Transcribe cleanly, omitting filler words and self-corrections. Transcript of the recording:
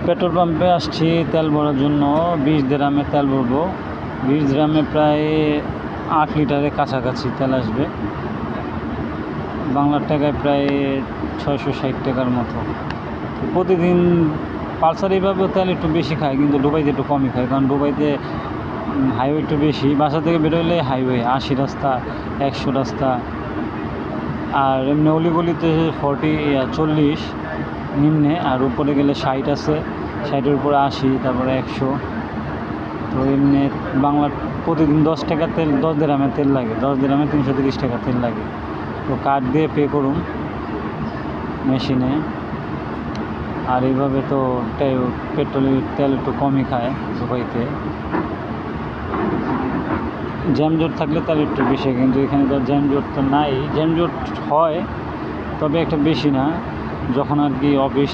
Petrol পাম্পে আসছি তেল ভরার জন্য। 20 দিরহামে তেল ভরবো। 20 দিরহামে প্রায় 8 লিটারের কাছাকাছি তেল আসবে। বাংলার টাকায় প্রায় 660 টাকার মতো। প্রতিদিন পালসার এইভাবে তেল একটু বেশি খায়, কিন্তু দুবাইতে একটু কমই খায়, কারণ দুবাইতে হাইওয়ে একটু বেশি। বাসা থেকে বেরোলে হাইওয়ে 80 রাস্তা, 100 রাস্তা। আর এমনি অলিগলিতে 40 নিম্নে, আর উপরে গেলে 60 আছে, 60-এর উপরে 80, তারপরে 100। তো এমনি বাংলার প্রতিদিন 10 টাকা তেল, 10 দিরহামে তেল লাগে। 10 দিরহামে 330 টাকা তেল লাগে। তো কার্ড দিয়ে পে করুন মেশিনে। আর এইভাবে তো পেট্রোলের তেল একটু কমই খায় দুবাইতে। জ্যামজট থাকলে তেল একটু বেশি, কিন্তু এখানে তো জ্যামজট তো নাই। জ্যামজট হয়, তবে একটা বেশি না। যখন আর কি অফিস